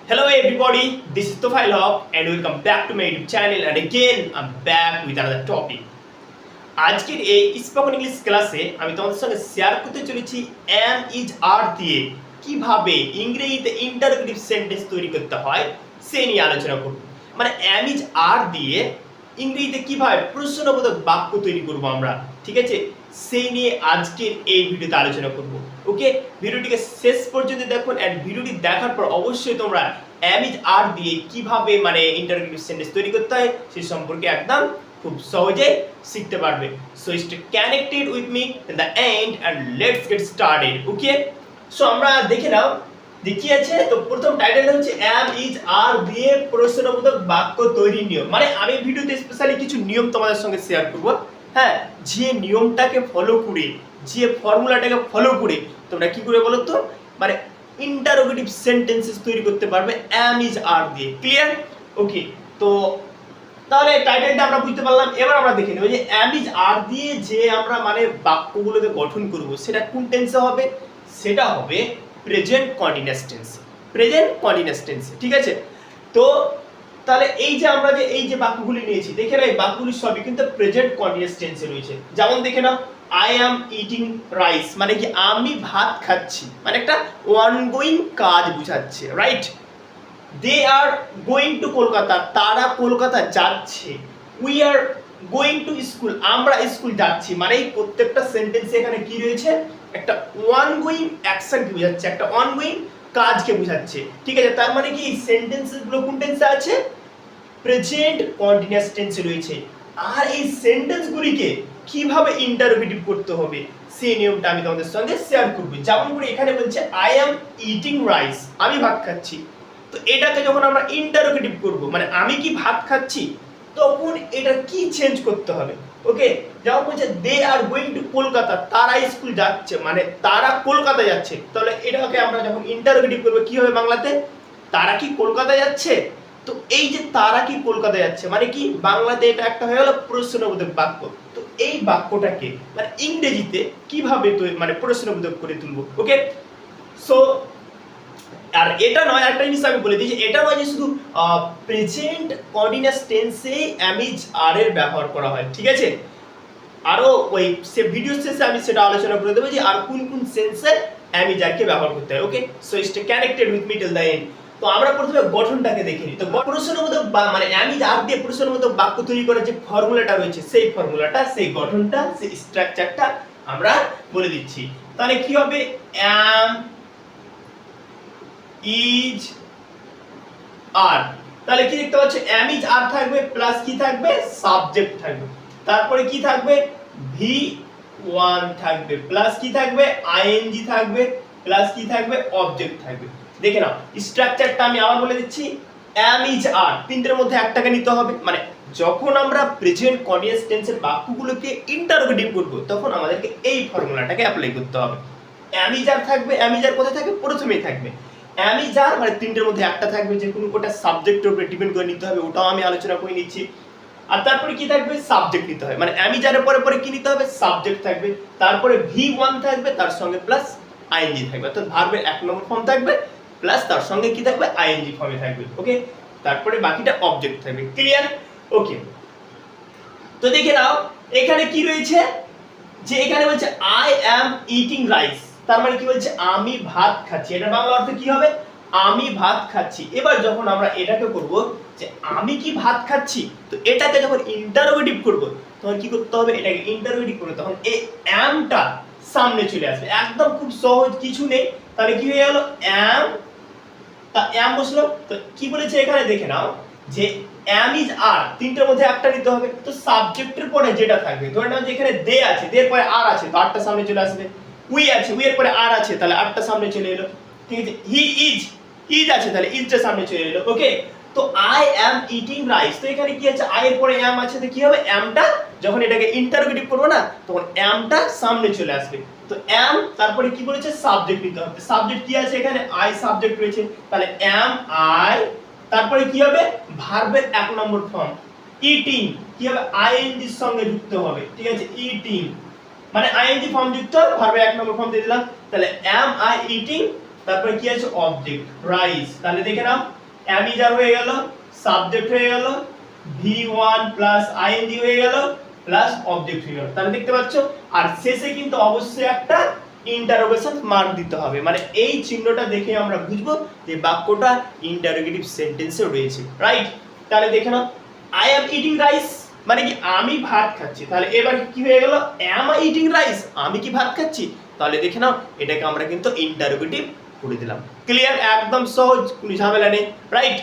Hello everybody, this is Tofail Haq and welcome back to my YouTube channel and again I'm back with another topic. আজকের এই spoken English ক্লাসে আমি তোমাদের সঙ্গে share করতে চলেছি am is are দিয়ে কিভাবে ইংরেজিতে ইন্টারোগেটিভ সেন্টেন্স তৈরি করতে হয় সেই নিয়ে আলোচনা করব। মানে am is are দিয়ে ইংরেজিতে কিভাবে প্রশ্নবোধক বাক্য তৈরি করব আমরা, ঠিক আছে? সেই নিয়ে আজকের এই ভিডিওতে আলোচনা করব। ওকে, ভিডিওটিকে শেষ পর্যন্ত দেখুন এন্ড ভিডিওটি দেখার পর অবশ্যই তোমরা am is are দিয়ে কিভাবে মানে ইন্টারোগেটিভ সেন্টেন্স তৈরি করতে হয় সেই সম্পর্কে একদম খুব সহজে শিখতে পারবে। So stay connected with me till the end end let's get started. Okay, so আমরা দেখে নাও যে কি আছে। তো প্রথম টাইটেলটা হচ্ছে am is are দিয়ে প্রশ্নবোধক বাক্য তৈরির নিয়ম। মানে আমি ভিডিওতে স্পেশালি কিছু নিয়ম তোমাদের সঙ্গে শেয়ার করব। হ্যাঁ, যে নিয়মটাকে ফলো করে, যে ফর্মুলাটাকে ফলো করে তোমরা কি করে বলো তো মানে ইন্টারোগেটিভ সেন্টেন্সেস তৈরি করতে পারবে am is are দিয়ে। ক্লিয়ার? ওকে, তো তাহলে টাইটেলটা আমরা বুঝতে পারলাম। এবার আমরা দেখে নেব যে am is are দিয়ে যে আমরা মানে বাক্যগুলোকে গঠন করব সেটা কোন টেন্সে হবে। সেটা হবে প্রেজেন্ট কন্টিনিউয়াস টেন্সে। প্রেজেন্ট কন্টিনিউয়াস টেন্সে, ঠিক আছে? তো তাহলে এই যে আমরা যে এই যে বাক্যগুলি নিয়েছি, দেখে নাও এই বাক্যগুলি সবই কিন্তু প্রেজেন্ট কন্টিনিউয়াস টেন্সে রয়েছে। যেমন দেখে now I am eating rice, মানে কি আমি ভাত খাচ্ছি, মানে একটা অনগোয়িং কাজ বোঝাচ্ছে, right? They are going to Kolkata, তারা কলকাতা যাচ্ছে। We are going to school, আমরা স্কুল যাচ্ছি। মানে এই প্রত্যেকটা সেন্টেন্সে এখানে কি রয়েছে, একটা অনগোয়িং অ্যাকশনকে বোঝাচ্ছে, একটা অনগোয়িং কাজকে বোঝাচ্ছে, ঠিক আছে? তার মানে কি এই সেন্টেন্সগুলো কোন টেন্সে আছে? প্রেজেন্ট কন্টিনিউয়াস টেন্সে রয়েছে। আর এই সেন্টেন্সগুলিকে কিভাবে ইন্টারোগেটিভ করতে হবে সেই নিয়মটা আমি তোমাদের সঙ্গে শেয়ার করব। যেমন করে এখানে বলছে আই অ্যাম ইটিং রাইস, আমি ভাত খাচ্ছি। তো এটাকে যখন আমরা ইন্টারোগেটিভ করব, মানে আমি কি ভাত খাচ্ছি, তখন এটা কি চেঞ্জ করতে হবে। ওকে, যেমন বলছে দে আর গোয়িং টু কলকাতা, তারা স্কুল যাচ্ছে, মানে তারা কলকাতা যাচ্ছে। তাহলে এটাকে আমরা যখন ইন্টারোগেটিভ করব কি হবে বাংলাতে? তারা কি কলকাতা যাচ্ছে? তো এই যে তারা কি কলকাতা যাচ্ছে মানে কি বাংলাতে এটা একটা হয়ে গেল প্রশ্নবোধক বাক্য। তো এই বাক্যটাকে মানে ইংরেজিতে কিভাবে মানে প্রশ্নবোধক করে তুলবো। ওকে, সো আর এটা নয়, একটা জিনিস আমি বলে দিই যে এটা নয় যে শুধু প্রেজেন্ট কন্টিনিউয়াস টেন্সে am is are এর ব্যবহার করা হয়, ঠিক আছে? আরো ওই সে ভিডিও শেষে আমি সেটা আলোচনা করে দেবো যে আর কোন কোন সেন্সে am is are কে ব্যবহার করতে হয়। Okay, so stay connected with me till the end. তো আমরা প্রথমে গঠনটাকে দেখে নিই। তো প্রশ্নবোধক মানে am is are দিয়ে প্রশ্নবোধক বাক্য তৈরি করার যে ফর্মুলাটা রয়েছে সেই ফর্মুলাটা, সেই গঠনটা, সেই স্ট্রাকচারটা আমরা বলে দিচ্ছি। তাহলে কি হবে? am is are, তাহলে কি দেখতে পাচ্ছ am is are থাকবে প্লাস কি থাকবে? সাবজেক্ট থাকবে। তারপরে কি থাকবে? v1 থাকবে প্লাস কি থাকবে? ing থাকবে প্লাস কি থাকবে? অবজেক্ট থাকবে। দেখে নাও স্ট্রাকচারটা আমি আবার বলে দিচ্ছি। am is are তিনটের মধ্যে একটাকে নিতে হবে। মানে যখন আমরা প্রেজেন্ট কন্টিনিউয়াস টেন্সের বাক্যগুলোকে ইন্টারোগেটিভ করব তখন আমাদেরকে এই ফর্মুলাটাকে অ্যাপ্লাই করতে হবে। am is are থাকবে, am is are কোথায় থাকবে? প্রথমেই থাকবে। am is are মানে তিনটের মধ্যে একটা থাকবে, যে কোনো ওটা সাবজেক্টের উপরে ডিপেন্ড করে নিতে হবে, ওটাও আমি আলোচনা করে নিচ্ছি। আর তারপরে কি থাকবে? সাবজেক্ট নিতে হবে। মানে am is are এর পরে পরে কি নিতে হবে? সাবজেক্ট থাকবে। তারপরে v1 থাকবে, তার সঙ্গে প্লাস ing থাকবে, অর্থাৎ ভার্বের এক নম্বর ফর্ম থাকবে প্লাস তার সঙ্গে কি থাকবে? ing ফর্মে থাকবে। ওকে, তারপরে বাকিটা অবজেক্ট থাকবে। ক্লিয়ার? ওকে, তো দেখে নাও এখানে কি রয়েছে, যে এখানে বলছে আই অ্যাম ইটিং রাইস, তার মানে কি বলছে? আমি ভাত খাচ্ছি। এটা বাংলা অর্থ কি হবে? আমি ভাত খাচ্ছি। এবার যখন আমরা এটাকে করব যে আমি কি ভাত খাচ্ছি, তো এটাকে যখন ইন্টারোগেটিভ করব তখন কি করতে হবে? এটাকে ইন্টারোগেটিভ করতে তখন এই অ্যামটা সামনে চলে আসবে। একদম খুব সহজ, কিছু নেই। তাহলে কি হয়ে গেল? অ্যাম, তা অ্যাম বসলো। তো কি বলেছে এখানে দেখে নাও যে am is are তিনটার মধ্যে একটা নিতে হবে। তো সাবজেক্টের পরে যেটা থাকবে, ধরে নাও যে এখানে দে আছে, দে এর পরে আর আছে, তো আরটা সামনে চলে আসবে। উই আছে, উই এর পরে আর আছে, তাহলে আরটা সামনে চলে এলো। ঠিক আছে, হি ইজ আছে, তাহলে ইজটা সামনে চলে এলো। ওকে, তো আই অ্যাম ইটিং রাইস, তো এখানে কি আছে? আই এর পরে am আছে, তো কি হবে? আমটা যখন এটাকে ইন্টারোগেটিভ করব না তখন আমটা সামনে চলে আসবে। তো am তারপরে কি বলেছে? সাবজেক্ট নিতে হবে। সাবজেক্ট কি আছে এখানে? আই সাবজেক্ট রয়েছে, তাহলে am I, তারপরে কি হবে? ভার্বের এক নম্বর ফর্ম ইটিং, কি হবে? ing এর সঙ্গে যুক্ত হবে, ঠিক আছে? ইটিং মানে ing ফর্ম যুক্ত ভার্বের এক নম্বর ফর্ম দিয়ে দিলাম। তাহলে am I eating তারপরে কি আছে অবজেক্ট রাইস, তাহলে দেখে নাও am is are হয়ে গেল, সাবজেক্ট হয়ে গেল, v1 প্লাস ing হয়ে গেল প্লাস অবজেক্ট হয়ে গেল। তাহলে দেখতে পাচ্ছ আর শেষে কিন্তু অবশ্যই একটা ইন্টারোগেশন মার্ক দিতে হবে, মানে এই চিহ্নটা দেখে আমরা বুঝবো যে বাক্যটা ইন্টারোগেটিভ সেন্টেন্সে রয়েছে, রাইট। তাহলে দেখে now I am eating rice মানে কি আমি ভাত খাচ্ছি, তাহলে এবার কি হয়ে গেল অ্যাম আই ইটিং রাইস আমি কি ভাত খাচ্ছি, তাহলে দেখে নাও এটাকে আমরা কিন্তু ইন্টারোগেটিভ করে দিলাম। ক্লিয়ার, একদম সহজ, কোনো ঝামেলা নেই, রাইট।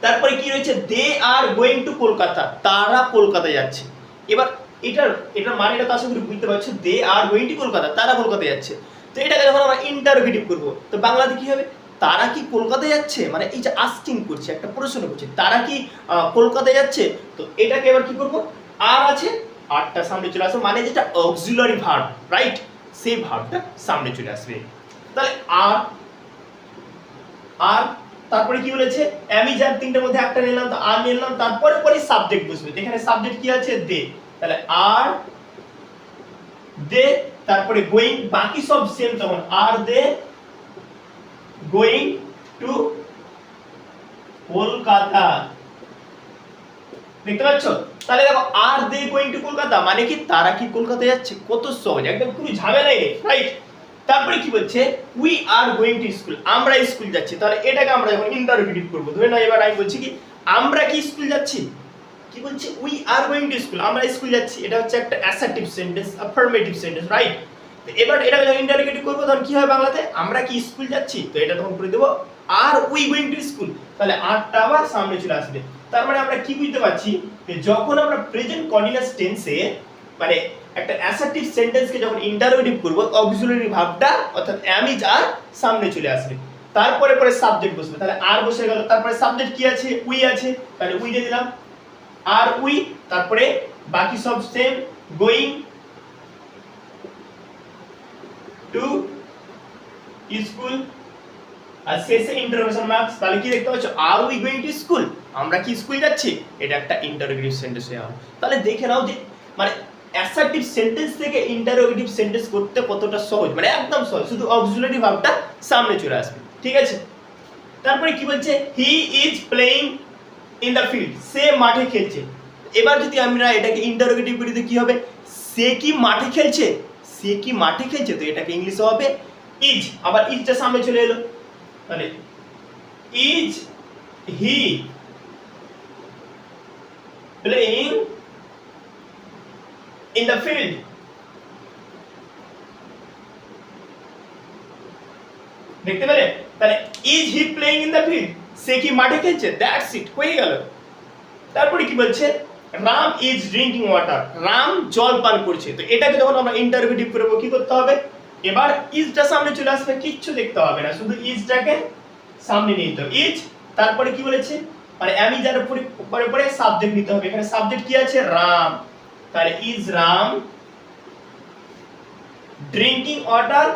তারপরে কি রয়েছে দে আর গোয়িং টু কলকাতা, তারা কলকাতায় যাচ্ছে। এবার এটার মানেটা তো আশা করি বুঝতে পারছো, দে আর গোয়িং টু কলকাতা, তারা কলকাতায় যাচ্ছে। তো এটাকে যখন আমরা ইন্টারোগেটিভ করব তো বাংলাতে কি হবে, তারা কি কলকাতায় যাচ্ছে, মানে এই যে আস্কিং করছে একটা প্রশ্ন করছে তারা কি কলকাতায় যাচ্ছে, তো এটাকে এবার কি করব আর আছে আরটা সামনে চলে আসবে, মানে যেটা অক্সিলারি ভার্ব, রাইট, সেই ভার্বটা সামনে চলে আসবে। তাহলে আর তারপরে কি বলেছে আমি যার তিনটার মধ্যে একটা নিলাম, তো আর নিলাম, তারপরে পরে সাবজেক্ট বসবে, এখানে সাবজেক্ট কি আছে দে, তাহলে আর দে, তারপরে গোয়িং, বাকি সব সেম, তখন আর দে গোয়িং টু কলকাতা, দেখতে পাচ্ছ। তাহলে দেখো আর দে গোয়িং টু কলকাতা মানে কি তারা কি কলকাতায় যাচ্ছে, কত সহজ, একদম কোনো ঝামেলাই নেই, রাইট। তারপরে কি বলছে we are going to school, আমরা স্কুল যাচ্ছি, তাহলে এটাকে আমরা যখন ইন্টারোগেটিভ করব, ধরে নাও এবার আমি বলছি কি আমরা কি স্কুল যাচ্ছি, কি বলছি we are going to school, আমরা স্কুল যাচ্ছি, এটা হচ্ছে একটা অ্যাসার্টিভ সেন্টেন্স, আফার্মেটিভ সেন্টেন্স, রাইট। তো এবার এটাকে যখন ইন্টারোগেটিভ করব তখন কি হয় বাংলাতে আমরা কি স্কুল যাচ্ছি, তো এটা তখন করে দেব আর উই গোয়িং টু স্কুল, তাহলে আরটা আবার সামনে চলে আসবে। তার মানে আমরা কি বুঝতে পারছি যে যখন আমরা প্রেজেন্ট কন্টিনিউয়াস টেন্সে মানে একটা অ্যাসার্টিভ সেন্টেন্সকে যখন ইন্টারোগেটিভ করব অক্সিলারি ভার্বটা অর্থাৎ am is আর সামনে চলে আসবে, তারপরে পরে সাবজেক্ট বসবে, তাহলে আর বসে গেল, তারপরে সাবজেক্ট কি আছে উই আছে, তাহলে উই দিয়ে দিলাম আর উই, তারপরে বাকি সব সেম গোয়িং টু স্কুল আর শেষে ইন্টারোগেশন মার্কস, তাহলে কি দেখতে পাচ্ছ আর উই গোয়িং টু স্কুল, আমরা কি স্কুল যাচ্ছি, এটা একটা ইন্টারোগেটিভ সেন্টেন্স হয়ে গেল। তাহলে দেখে নাও যে মানে অ্যাসার্টিভ সেন্টেন্স থেকে ইন্টারোগেটিভ সেন্টেন্স করতে কতটা সহজ, মানে একদম সহজ, শুধু অক্সিলারি ভার্বটা সামনে চলে আসবে, ঠিক আছে। তারপরে কি বলছে he is playing in the field, সে মাঠে খেলছে। এবার যদি আমরা এটাকে ইন্টারোগেটিভ করি তো কি হবে সে কি মাঠে খেলছে, সে কি মাঠে খেলছে, তো এটাকে ইংলিশে হবে ইজ, আবার ইজটা সামনে চলে এলো, তাহলে is he playing in the field, দেখতে পেলে, তাহলে is he playing in the field, সে কি মাঠে খেলছে, দ্যাটস ইট, হয়ে গেল। তারপরে কি বলছে Ram is drinking water, Ram জল পান করছে, তো এটাকে যখন আমরা ইন্টারোগেটিভ করব কি করতে হবে এবার ইজটা সামনে চলে আসবে, কিচ্ছু দেখতে হবে না, শুধু ইজটাকে সামনে নিয়ে নিতে হবে ইজ, তারপরে কি বলেছে মানে আমি যার পরে পরে সাবজেক্ট নিতে হবে, এখানে সাবজেক্ট কি আছে রাম, তাহলে ইজ রাম ড্রিঙ্কিং ওয়াটার,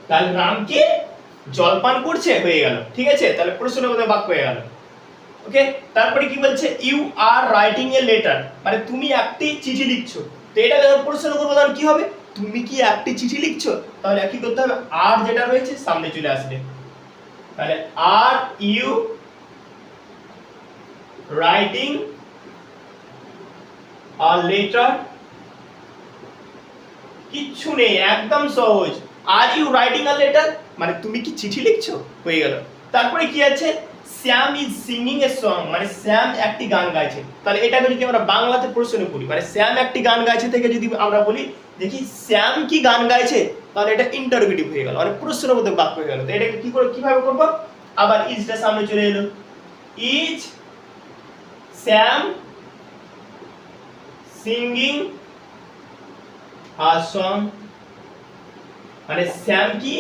তাহলে রাম কি জলপান করছে, হয়ে গেল, ঠিক আছে। তাহলে প্রশ্নের মধ্যে বাক্য হয়ে গেল, ওকে। তারপরে কি বলছে you are writing a letter, মানে তুমি একটি চিঠি লিখছো, তো এটা যখন প্রশ্ন করবো তখন কি হবে তুমি কি একটি চিঠি লিখছো, তাহলে কি করতে হবে আর যেটা রয়েছে সামনে চলে আসবে, তাহলে are you writing a letter, কিচ্ছু নেই, একদম সহজ, are you writing a letter মানে তুমি কি চিঠি লিখছো, হয়ে গেল। তারপরে কি আছে শ্যাম ইজ সিঙ্গিং এ সং, মানে শ্যাম একটি গান গাইছে, তাহলে এটাকে যদি আমরা বাংলাতে প্রশ্ন করি মানে শ্যাম একটি গান গাইছে থেকে যদি আমরা বলি দেখি শ্যাম কি গান গাইছে, তাহলে এটা ইন্টারোগেটিভ হয়ে গেল, মানে প্রশ্নের মধ্যে বাক্য হয়ে গেল। তো এটাকে কি করে কিভাবে করব আবার ইজটা সামনে চলে এলো, is Shyam singing a song, মানে শ্যাম কি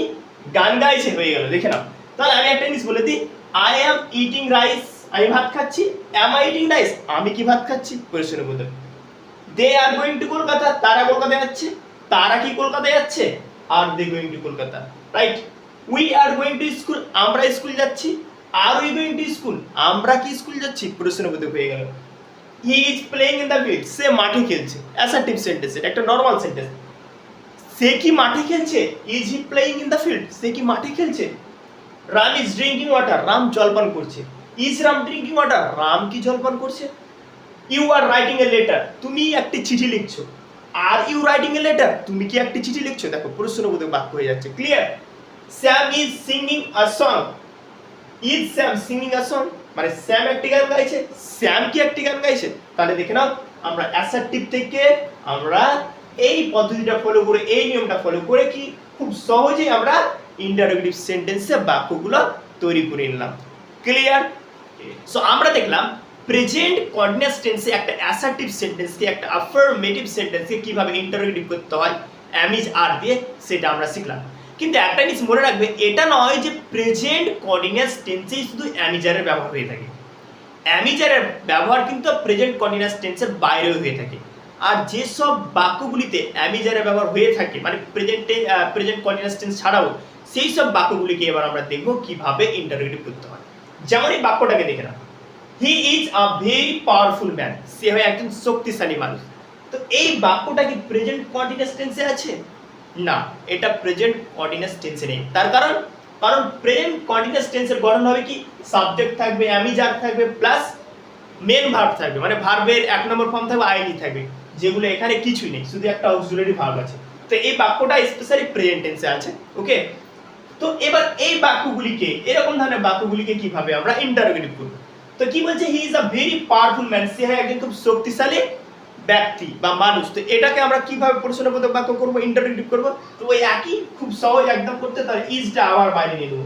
গান গাইছে, হয়ে গেল, দেখে নাও। তাহলে আমি একটা জিনিস বলে দিই আই অ্যাম ইটিং রাইস, আমি ভাত খাচ্ছি, অ্যাম আই ইটিং রাইস আমি কি ভাত খাচ্ছি, প্রশ্নের মধ্যে they are going to Kolkata, তারা কলকাতায় যাচ্ছে, তারা কি কলকাতায় যাচ্ছে, are they going to Kolkata, right. We are going to school, আমরা স্কুল যাচ্ছি, are we going to school আমরা কি স্কুল যাচ্ছি, প্রশ্নের মধ্যে হয়ে গেল। He is playing in the field, সে মাঠে খেলছে, অ্যাসার্টিভ সেন্টেন্স, এটা একটা নর্মাল সেন্টেন্স। সে কি মাঠে খেলছে? Is he playing in the field, সে কি মাঠে খেলছে? Ram is drinking water, Ram জলপান করছে। Is Ram drinking water, Ram কি জলপান করছে? You are writing a letter, তুমি একটি চিঠি লিখছো। Are you writing a letter, তুমি কি একটি চিঠি লিখছো? দেখো প্রশ্নবোধক বাক্য হয়ে যাচ্ছে, clear? Sam is singing a song, is Sam singing a song, মানে স্যাম একটি গান গাইছে, স্যাম কি একটি গান গাইছে? তাহলে দেখে নাও আমরা অ্যাসার্টিভ থেকে আমরা এই পদ্ধতিটা ফলো করে, এই নিয়মটা ফলো করে কি খুব সহজেই আমরা ইন্টারোগেটিভ সেন্টেন্সে বাক্যগুলো তৈরি করে নিলাম, ক্লিয়ার? সো আমরা দেখলাম প্রেজেন্ট কন্টিনিউয়াস টেন্সে একটা অ্যাসার্টিভ সেন্টেন্সকে, একটা অ্যাফার্মেটিভ সেন্টেন্সকে কিভাবে ইন্টারোগেটিভ করতে হয় অ্যামিজ আর দিয়ে, সেটা আমরা শিখলাম। কিন্তু একটা জিনিস মনে রাখবে, এটা নয় যে প্রেজেন্ট কন্টিনিউয়াস টেন্সেই শুধু অ্যামিজারের ব্যবহার হয়ে থাকে। অ্যামিজারের ব্যবহার কিন্তু প্রেজেন্ট কন্টিনিউয়াস টেন্সের বাইরেও হয়ে থাকে। আর যেসব বাক্যগুলিতে অ্যামিজারের ব্যবহার হয়ে থাকে, মানে প্রেজেন্ট কন্টিনিউয়াস টেন্স ছাড়াও, সেই সব বাক্যগুলিকে এবার আমরা দেখব কিভাবে ইন্টারোগেটিভ করতে হয়। যেমন এই বাক্যটাকে দেখে নাও, he is a very powerful man, সে হয় একজন শক্তিশালী মানুষ। তো এই বাক্যটা কি প্রেজেন্ট কন্টিনিউয়াস টেন্সে আছে? না, এটা প্রেজেন্ট কন্টিনিউয়াস টেন্সে নেই। তার কারণ প্রেজেন্ট কন্টিনিউয়াস টেন্সের গঠন হবে কি, সাবজেক্ট থাকবে, অ্যামিজার থাকবে, প্লাস মেন ভার্ব থাকবে, মানে ভার্বের এক নম্বর ফর্ম থাকবে, আইএনজি থাকবে, যেগুলো এখানে কিছুই নেই, শুধু একটা অক্সিলারি ভার্ব আছে। তো এই বাক্যটা স্পেশালি প্রেজেন্ট টেন্সে আছে, ওকে? তো এবার এই বাক্যগুলিকে, এরকম ধরনের বাক্যগুলিকে কিভাবে আমরা ইন্টারোগেটিভ করব? তো কি বলছে, he is a very powerful man, সে হয় একজন খুব শক্তিশালী ব্যক্তি বা মানুষ। তো এটাকে আমরা কিভাবে প্রশ্নবোধক বাক্য করব, ইন্টারোগেটিভ করব? তো ওই একই খুব সহজ একদম করতে, তার ইজটা আবার বাইরে নিয়ে নেব।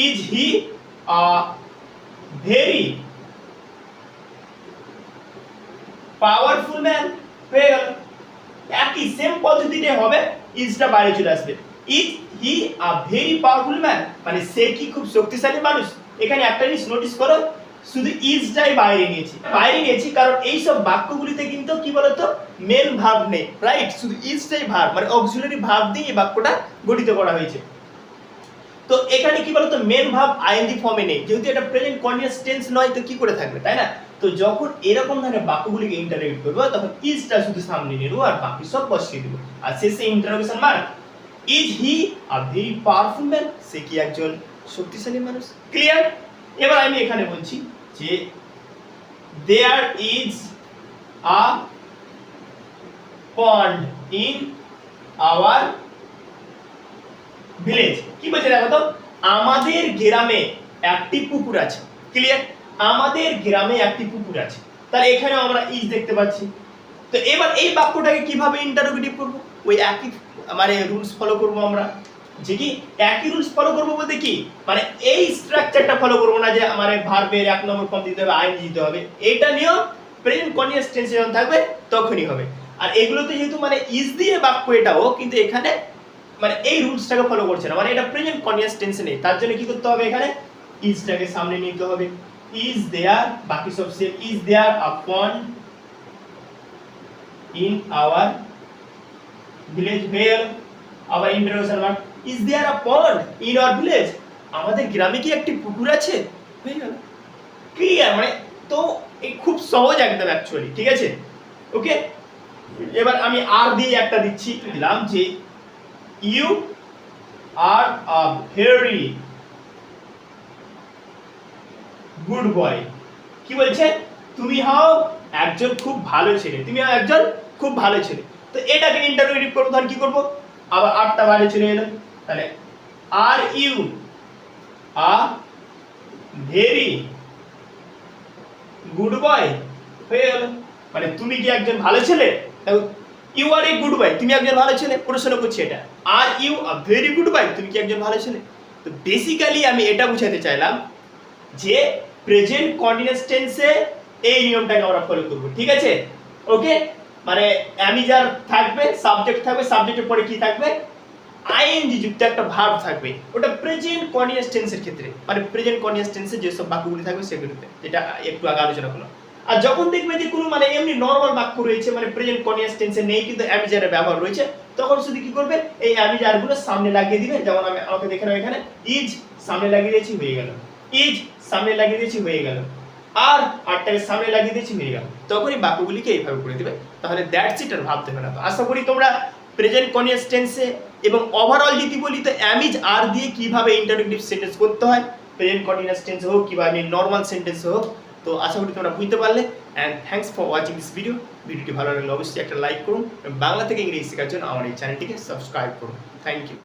Is he a very powerful man, হয়ে গেল। একই সেম পদ্ধতিতে হবে, ইজটা বাইরে চলে আসবে। Is he a very powerful man, মানে সে কি খুব শক্তিশালী মানুষ? এখানে একটা জিনিস নোটিস করো, শুধু ইজটাই বাইরে নিয়েছি কারণ এই সব বাক্যগুলিতে কিন্তু কি বলতো, মেন ভার্ব নেই, রাইট? শুধু ইজটাই ভার্ব, মানে অক্সিলারি ভার্ব দিয়ে এই বাক্যটা গঠিত করা হয়েছে। তো এখানে কি বলতো, মেন ভার্ব আইএনজি ফর্মে নেই, যেহেতু এটা প্রেজেন্ট কন্টিনিউয়াস টেন্স নয়, তো কি করে থাকবে, তাই না? তো যখন এরকম ধরনের বাক্যগুলিকে ইন্টারোগেট করব, তখন ইজটা শুধু সামনে নেব আর বাকি সব বসিয়ে দেব, আর শেষে interrogation mark. Is he a very powerful man, সে কি একজন শক্তিশালী মানুষ, ক্লিয়ার? এবার আমি এখানে বলছি যে there is a pond in our village. কি বলছে দেখো তো, আমাদের গ্রামে একটি পুকুর আছে, ক্লিয়ার? আমাদের গ্রামে একটি পুকুর আছে, তাহলে এখানে আমরা ইজ দেখতে পাচ্ছি। তো এবার এই বাক্যটাকে কিভাবে ইন্টারোগেটিভ করব? ওই একই মানে রুলস ফলো করব আমরা, যে কি একই রুলস ফলো করব বলতে কি, মানে এই স্ট্রাকচারটা ফলো করব না যে আমার ভার্বের এক নম্বর ফর্ম দিতে হবে, আইএনজি দিতে হবে। এটা নিয়ম প্রেজেন্ট কন্টিনিউয়াস টেন্সে যখন থাকবে তখনই হবে। আর এগুলোতে যেহেতু মানে ইজ দিয়ে বাক্য এটাও, কিন্তু এখানে মানে এই রুলসটাকে ফলো করছে না, মানে এটা প্রেজেন্ট কন্টিনিউয়াস টেন্সে নেই। তার জন্য কি করতে হবে, এখানে ইজটাকে সামনে নিতে হবে। ইজ দেয়ার, বাকি সব same, is there a pond in our village, হয়ে গেল। আবার interrogation mark, is there a pond in our village, আমাদের গ্রামে কি একটি পুকুর আছে, হয়ে গেল, ক্লিয়ার? মানে তো এই খুব সহজ একদম অ্যাকচুয়ালি, ঠিক আছে, ওকে? এবার আমি আর দিয়ে একটা দিচ্ছি, দিলাম যে you are a very good boy. কি বলছে, তুমি হও একজন খুব ভালো ছেলে, তুমি হও একজন খুব ভালো ছেলে। তো এটাকে ইন্টারোগেটিভ করব, তাহলে কি করব, আবার আরটা বাইরে চলে এলো, তাহলে are you a very good boy, হয়ে গেল। মানে তুমি কি একজন ভালো ছেলে, you R a good boy, তুমি একজন ভালো ছেলে, প্রশ্ন করছি এটা। Are you a very good boy, তুমি কি একজন ভালো ছেলে? তো বেসিক্যালি আমি এটা বুঝাতে চাইলাম যে প্রেজেন্ট কন্টিনিউয়াস টেন্সে এই নিয়মটাকে আমরা ফলো করব, ঠিক আছে, ওকে? মানে অ্যামিজার থাকবে, সাবজেক্ট থাকবে, সাবজেক্টের পরে কি থাকবে, আইএনজি যুক্ত একটা ভার্ব থাকবে, ওটা প্রেজেন্ট কন্টিনিউয়াস টেন্সের ক্ষেত্রে, মানে প্রেজেন্ট কন্টিনিউয়াস টেন্সে যে সব বাক্যগুলি থাকবে সেগুলোতে, যেটা একটু আগে আলোচনা করলাম। আর যখন দেখবে যে কোনো মানে এমনি নরমাল বাক্য রয়েছে, মানে প্রেজেন্ট কন্টিনিউয়াস টেন্সে নেই কিন্তু অ্যামিজারের ব্যবহার রয়েছে, তখন শুধু কি করবে, এই অ্যামিজারগুলো সামনে লাগিয়ে দিবে। যেমন আমাকে দেখে নাও, এখানে ইজ সামনে লাগিয়ে দিয়েছি, হয়ে গেল, ইজ সামনে লাগিয়ে দিয়েছি, হয়ে গেল, আর আরটাকে সামনে লাগিয়ে দিয়েছি হয়ে গেল। তখনই বাক্যগুলিকে এইভাবে করে দেবে, তাহলে দ্যাটস ইট, আর ভাবতে হবে না। তো আশা করি তোমরা প্রেজেন্ট কন্টিনিউয়াস টেন্সে এবং ওভারঅল যদি বলি তো অ্যাম ইজ আর দিয়ে কিভাবে ইন্টারোগেটিভ সেন্টেন্স করতে হয়, প্রেজেন্ট কন্টিনিউয়াস টেন্সে হোক কিংবা নর্মাল সেন্টেন্সে হোক। তো আশা করি তোমরা বুঝতে পারলে। And thanks for watching this video. ভিডিওটি ভালো লাগলে অবশ্যই একটা লাইক করুন এবং বাংলা থেকে ইংরেজি শেখার জন্য আমার এই চ্যানেলটিকে সাবস্ক্রাইব করুন। Thank you.